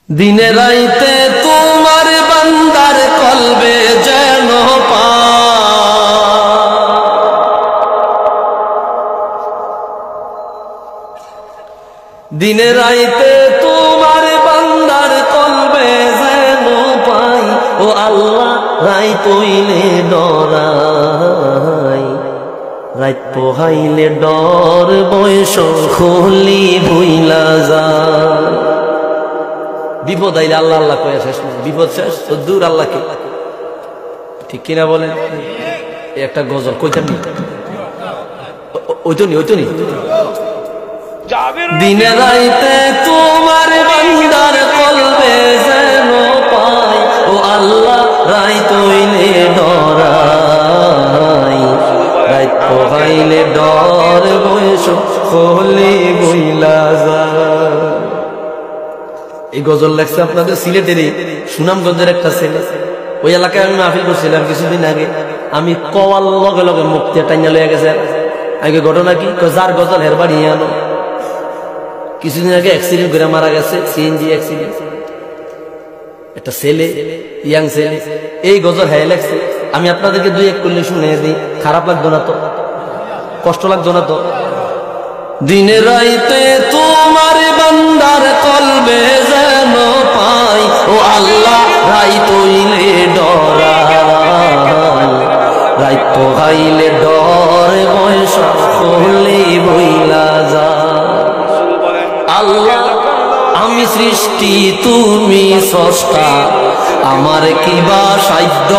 দিনে রাইতে তোমার বান্দার কলবে যেন দিনে রাইতে তোমার বান্দার কলবে যেন পাই ও আল্লাহ রাইত হইলে ডরাই রাইত পোহাইলে ডর বয়স খুলি ভুইলা যায় বিপদ আইলে আল্লাহ আল্লাহ কয়ে শেষ বিপদ শেষ তো দূর আল্লাহকে ঠিক কিনা বলেন একটা গজল কইতেন ওইটনি দিনে রাইতে তোমার বান্দার কলবে যেন পাই ও আল্লাহ রাইত হইলে ডরাই রাইত পোহাইলে ডর বয়স খুলি ভুইলা যায়। এই গজল লেখছে আপনাদের সিলেটেরই সুনামগঞ্জের একটা ছেলে। ওই এলাকায় আমি মাহফিল করছিলাম কিছুদিন আগে। আমি কওয়াল লগে লগে মুক্তি টাইনা লয়ে গেছে। আগে ঘটনা কি, যার গজল হের বাড়ি আনো। কিছুদিন আগে অ্যাক্সিডেন্ট করে মারা গেছে, সিএনজি অ্যাক্সিডেন্ট। একটা ছেলে, ইয়াং ছেলে, এই গজল হ্যাঁ লেখছে। আমি আপনাদেরকে দুই এক করলে শুনে দিই, খারাপ লাগতো না তো, কষ্ট লাগতো না তো। দিনে রাইতে তোমার বান্দার কলবে যেন পাই ও আল্লাহ রাইত হইলে ডরাই রাইত পোহাইলে ডর বয়স খুলি ভুইলা যায়। আল্লাহ আমি সৃষ্টি তুমি স্রষ্টা, আমার কিবা সাধ্য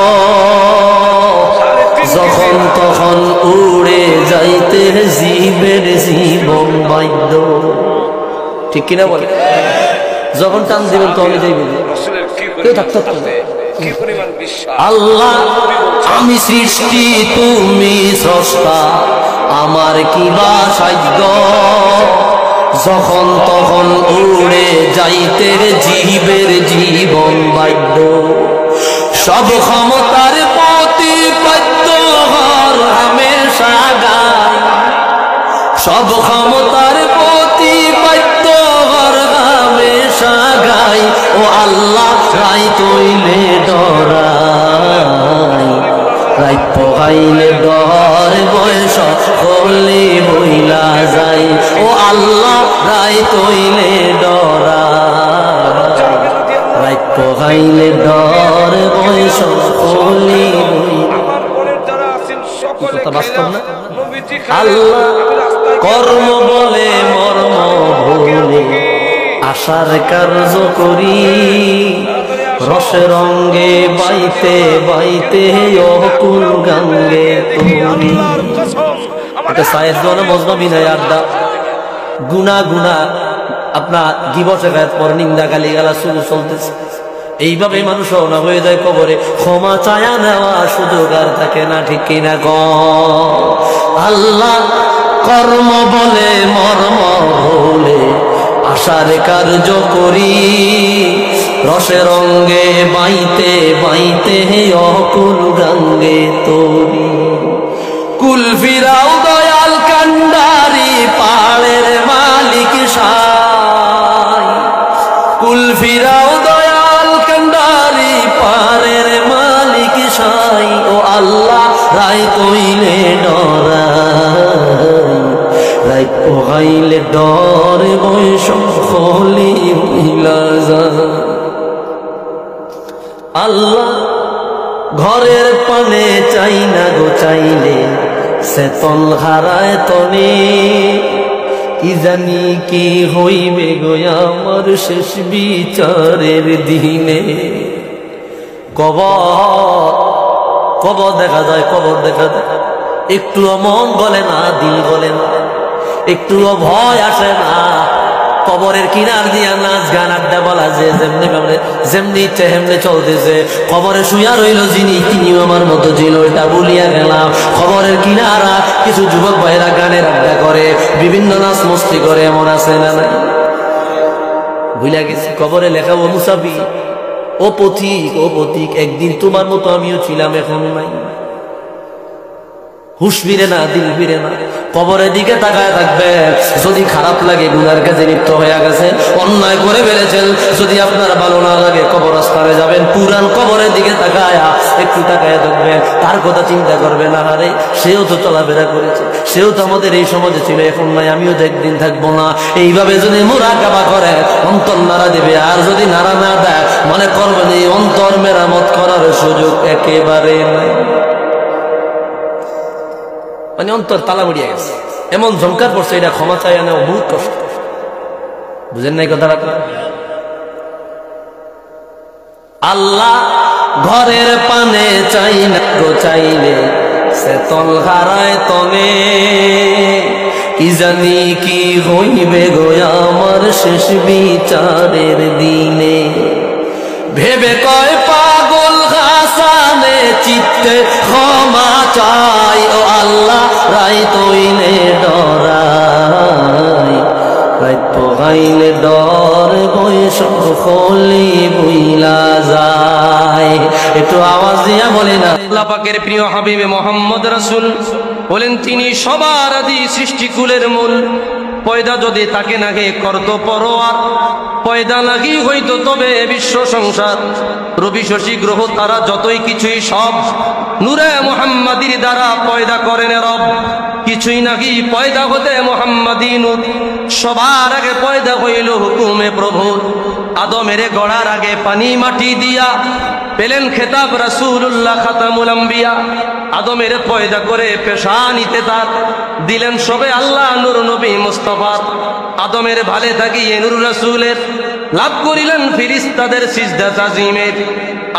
যখন তখন উড়ে যাইতে জীবের জীবন বাধ্য। ঠিক কিনা বলে, যখন টান দিবেন তখন যাইবে। আল্লাহ আমি সৃষ্টি তুমি স্রষ্টা, আমার কিবা সাধ্য যখন তখন উড়ে যাইতে জীবের জীবন বাধ্য। সব ক্ষমতার প্রতিপাদ্য হর হামেশা গাই, সব ক্ষমতার প্রতিপাদ্য হর হামেশা গাই ও আল্লাহ রাইত হইলে ডরাই রাইত পোহাইলে ডর বয়স খুলি ভুইলা যাই ও আল্লাহ রাইত হইলে ডরাই রাইত পোহাইলে ডর বয়স খুলি বাস্তব না। আল্লাহ কর্ম বলে মর্ম ভুলে আশার কার্য করি, রসে রঙ্গে বাইতে বাইতে অকুল গাঙ্গে তুমি। এটা সায়ের জন্য মজমা বিনয় আড্ডা। গুনা গুনা আপনার দিবসে গায়ে পর নিন্দা গালি গালা শুরু চলতেছে। এইভাবে মানুষ না হয়ে যায় কবরে। ক্ষমা চায়া নেওয়া সুযোগ আর থাকে না, ঠিক কিনা গ। আল্লাহ কর্ম বলে মর্ম ভুলে আশার কার্য করি, রসে রঙ্গে বাইতে বাইতে অকুল গাঙ্গে তরি। কুল ফিরাও দয়াল কান্ডারি পাড়ের মালিক সাই, কুল ফিরাও দয়াল কান্ডারি পাড়ের মালিক সাই ও আল্লাহ রাইত হইলে ডরাই রাইত পোহাইলে ডর বয়স খুলি ভুইলা যায়। আল্লাহ ঘরের পানে চাই না গো চাইলে সেতন হারায় তনে, কি জানি কি হইবে গো আমার শেষ বিচারের দিনে। কবর দেখা যায়, কবর দেখা যায়, একটুও মন বলে না, দিল বলে না, একটুও ভয় আসে না। কবরের কিনার দিয়া নাচ গান আড্ডা বলা যে যেমনি ইচ্ছে হেমনে চলতেছে। কবরে শুয়া রইল যিনি, তিনিও আমার মতো ছিল, এটা বলিয়া গেলাম। কবরের কিনারা কিছু যুবক ভাইরা গানের আড্ডা করে, বিভিন্ন নাচ মস্তি করে, এমন আছে না নাই? ভুলা গেছি কবরে লেখা ও মুসাফি, ও পথিক, ও পথিক, একদিন তোমার মতো আমিও ছিলাম, এখন নাই। হুশ ফিরে না, দিল ফিরে না। কবরের দিকে তাকায় থাকবে। যদি খারাপ লাগে গুনার কাজে লিপ্ত হয়ে গেছে, অন্যায় করে ফেলেছেন, যদি আপনার ভালো না লাগে কবরস্থানে যাবেন, পুরান কবরের দিকে তাকায় একটু তাকায় থাকবে, তার কথা চিন্তা করবে না, আরে সেও তো চলাফেরা করেছে, সেও তো আমাদের এই সমাজে ছিল, এখন নাই, আমিও তো একদিন থাকবো না। এইভাবে যদি মুরাকাবা করে অন্তর নাড়া দেবে, আর যদি নাড়া না দেয় মনে করবেন এই অন্তর মেরামত করার সুযোগ একেবারে নাই, মানে অন্তর তালা মুড়িয়ে গেছে, এমন ঝঙ্কার পড়ছে, এটা ক্ষমা চাই নেওয়া বহুত কষ্ট। বুঝেন নাই কথাটা? আল্লাহ ঘরের পানে চাই না গো, চাইলে সে তল হারায় তলে, কি জানি কি হইবে গো আমার শেষ বিচারের দিনে। ভেবে কয় পাগল হাসানে চিত্তে ক্ষমা চাই, ও আল্লাহ রাই তৈলে ডরাই, রাই পোহাইলে ডর বয়স খলি বুইলা যায়। একটু আওয়াজ দিয়া বলি না। আল্লাহ পাকের প্রিয় হাবিবে মোহাম্মদ রাসূল বলেন, তিনি সবার আদি সৃষ্টিকুলের মূল। পয়দা যদি তাকে নাগে করত পরোয়ার, পয়দা নাগি হইতো তবে বিশ্ব সংসার। রবি শশী গ্রহ তারা যতই কিছুই সব নূরে মুহাম্মাদির দ্বারা পয়দা করেন রব। কিছুই নাকি পয়দা হতে মুহাম্মাদি নূর, সবার আগে পয়দা হইল হুকুমে প্রভুর। আদমের গড়ার আগে পানি মাটি দিয়া পেলেন খেতাব রাসূলুল্লাহ খাতামুল আম্বিয়া। আদমের পয়দা করে পেশানিতে তার দিলেন সবে আল্লাহ নূর নবী মুস্তাফার। আদমের ভালে থাকিয়ে নূর রাসূলের লাভ করিলেন ফিরিস্তাদের সিজদা তাজিমের।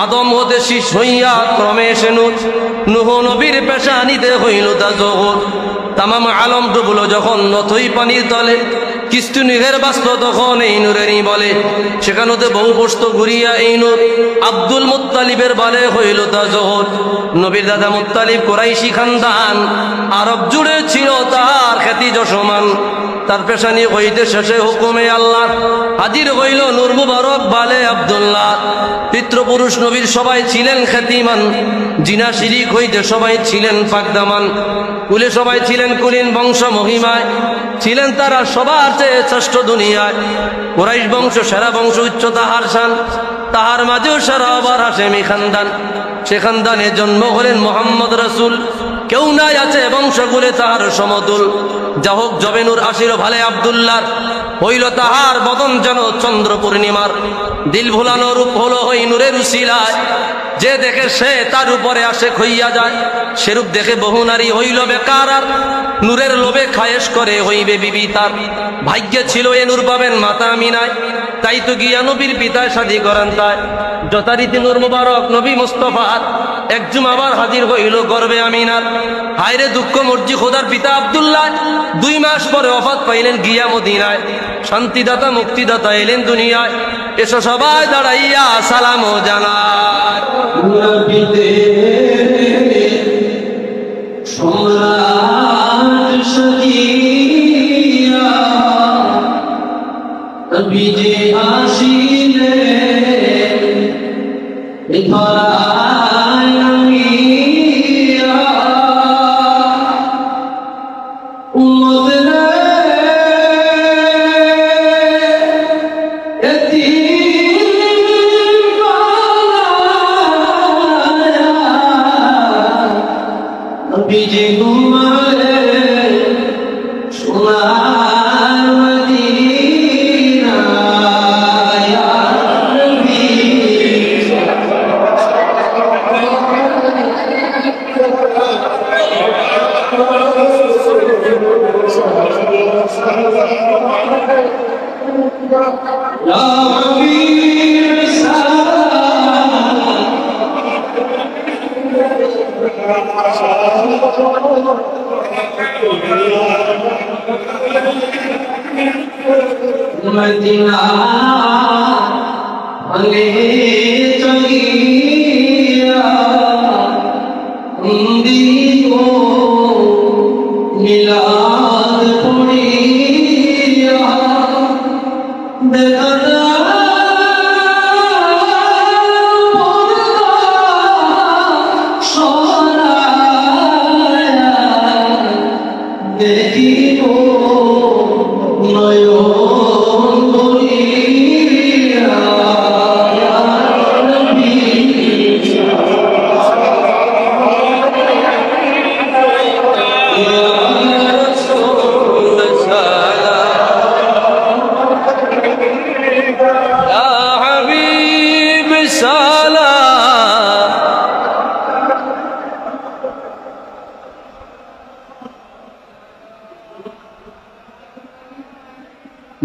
আদম হতে শীষ হইয়া ক্রমে এসে নূহ নবীর পেশানিতে হইল তা জোহর। তামাম আলম ডুবলো যখন নথই পানির তলে, কিস্তু নিঘের বাস্ত তখন এই নূরেরই বলে। সেখানেতে বহু বস্তু ঘুরিয়া এই নূর আব্দুল মুত্তালিবের বলে হইল তা জোহর। নবীর দাদা মুত্তালিব কুরাইশি খানদান, আরব জুড়ে ছিল তার খ্যাতি যশমান। তার পেশানি হইতে শেষে হুকুমে আল্লাহ হাজির হইল নূর মুবারক বালে আব্দুল্লাহ। পিতৃপুরুষ নবীর সবাই ছিলেন খ্যাতিমান, জিনা শিরিক হইতে সবাই ছিলেন পাকদামান। কুলে সবাই ছিলেন কুলীন বংশ মহিমায়, ছিলেন তারা সবার চেয়ে শ্রেষ্ঠ দুনিয়ায়। কুরাইশ বংশ সেরা বংশ, উচ্চ তাহার শান, তাহার মাঝেও সেরা আবার হাশেমি খানদান। সে খানদানে জন্ম হলেন মোহাম্মদ রাসূল, কেউ নাই আছে বংশগুলে তাহার সমতুল। যা হোক জবে নূর আসির ভালে আব্দুল্লাহ, হইল তাহার বদন যেন চন্দ্র পূর্ণিমার। দিল ভুলানো রূপ হলো হই নূরের উসিলায়, যে দেখে সে তার উপরে আসে খইয়া যায়। সেরূপ দেখে বহু নারী হইল বেকার, আর নূরের লোভে খায়েশ করে হইবে বিবি তার। ভাগ্যে ছিল এ নূর পাবেন মাতা আমিনায়, তাই তো গিয়া নবীর পিতায় শাদী করেন তাই। যথারীতি নূর মুবারক নবী মুস্তাফার একজুম আবার হাজির হইল গর্বে আমিনার। হায়রে দুঃখ মর্জি খোদার পিতা আব্দুল্লাহ 2 মাস পরে ওফাত পাইলেন গিয়া মদিনায়। শান্তিদাতা মুক্তিদাতা এলেন দুনিয়ায়, এসো সবাই দাঁড়াইয়া সালাম ও জানায়। সম্রাট সাজিয়া নবী যে আসিলে ধরায় নামিয়া, উম্মতের বিজে ঘুমালে সোনার মদিনা, ইয়া নবী। ইয়া হাবিব মদিনা ভাঙে চলিয়া হিন্দিও মিলাদ পড়িয়া দেখা Yeah.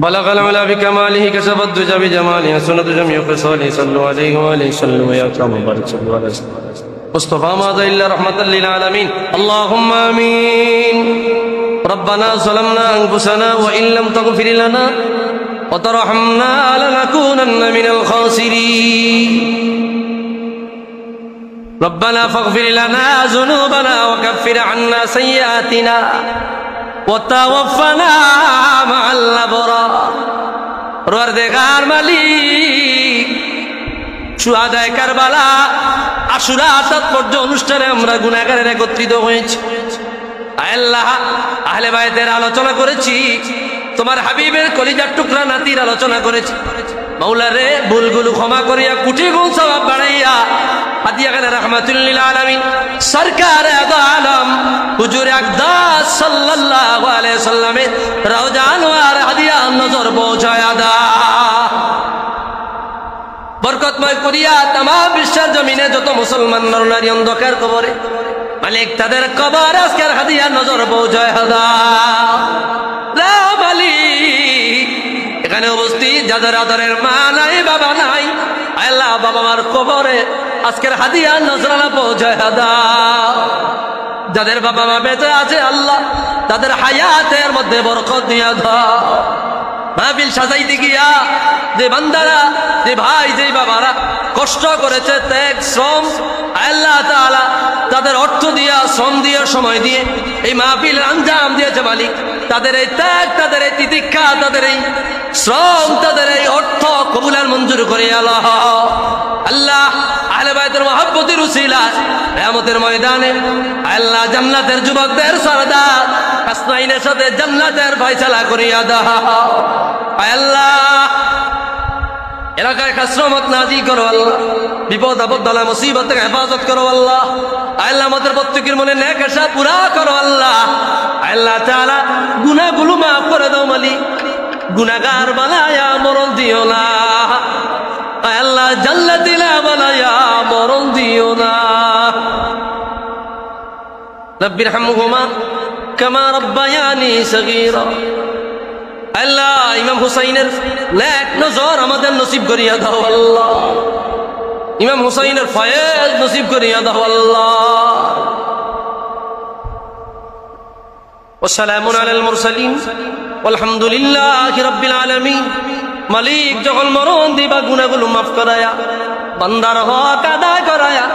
بلغ العلا بكماله كشف الدجى بجماله سنة جميع خصاله صلوا عليه وآله صلوا يا كرام بارك صلوا على مصطفى ماذا إلا رحمة للعالمين اللهم آمين ربنا ظلمنا أنفسنا وإن لم تغفر لنا وترحمنا لنكونن من الخاسرين ربنا فاغفر لنا ذنوبنا وكفر عنا سيئاتنا وتوفنا مع الأبرار পরওয়ারদিগার মালিক শুহাদায়ে কারবালা আশুরা তাৎপর্য অনুষ্ঠানে আমরা গুনাহগারের একত্রিত হয়েছি আল্লাহ আহলে বাইতের আলোচনা করেছি তোমার হাবিবের কলিজার টুকরা নাতির আলোচনা করেছি মাওলা রে ভুলগুলো ক্ষমা করিয়া কোটি গুণ সওয়াব বাড়াইয়া হাদিয়া খান রাহমাতুল লিল আলামিন সরকার আলম হুজুর আকদাস সাল্লাল্লাহু আলাইহি সাল্লামের রওজা আনোয়ার হাদিয়া নজর পৌঁছায়া দাও বরকতময় করিয়া तमाम বিশ্বের জমিনে যত মুসলমান নরনারী অন্ধকার কবরে মালিক তাদের কবর আজকের হাদিয়া নজর পৌঁছায়া দাও লা মালিক এখানে উপস্থিত যাদের আদরের মা নাই বাবা নাই আল্লাহ বাবা মার কবরে আজকের হাদিয়া নজরানা পৌঁছায়া দাও যাদের বাবা মা বেঁচে আছে আল্লাহ তাদের হায়াতের মধ্যে বরকত দিয়া দাও মাহফিল সাজাইতে গিয়া যে বান্দারা যে ভাই যে বাবারা কষ্ট করেছে ত্যাগ শ্রম আল্লাহ তাআলা তাদের অর্থ দিয়া শ্রম দিয়ে সময় দিয়ে এই মাহফিল আঞ্জাম দিয়েছে মালিক তাদের এই ত্যাগ তাদের এই তিতিক্ষা তাদের এই শ্রম তাদের এই অর্থ কবুল মঞ্জুর করে আল্লাহ আল্লাহ আহলে বাইতের মহব্বতের উসিলায় কিয়ামতের ময়দানে আল্লাহ জান্নাতের যুবকদের সরদার হাসনাইনের সাথে জান্নাতের ফয়সালা করিয়া দাও আল্লাহ এলাকায় খাসরমত নাজিল করো আল্লাহ বিপদ আপদ বালা মুসিবত থেকে হেফাজত করো আল্লাহ আল্লাহ আমাদের প্রত্যেকের মনে নেক আশা পুরা করো আল্লাহ আল্লাহ তাআলা গুনাহগুলো মাফ করে দাও মালিক গুনাহগার বানায়া মরণ দিও না আল্লাহ জান্নাতি না বানায়া মরণ দিও না রব্বির হামহুমা কামা রব্বায়ানি সগীরা আল্লাহ ইমাম হুসাইনের নেক নজর আমাদের নসিব করিয়া দাও আল্লাহ ইমাম হুসাইনের ফয়েজ নসিব করিয়া দাও আল্লাহ والسلام على المرسلين والحمد لله رب العالمين মালিক যখন মরণ দিবা গুনাহগুলো মাফ করায়া বান্দার হক আদায় করায়া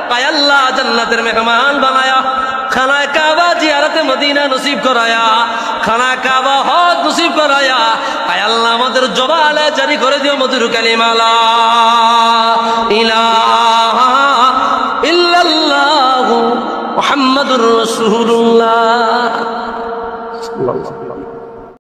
আয় আল্লাহ জান্নাতের মেহমান বানায়া খানা কাবা জিয়ারতে মদিনা নসিব করায়া খানা কাবা হজ নসিব করায়া আয় আল্লাহ আমাদের জবালে জারি করে দিও মধুর কালিমা লা ইলাহা ইল্লাল্লাহু মুহাম্মাদুর রাসূলুল্লাহ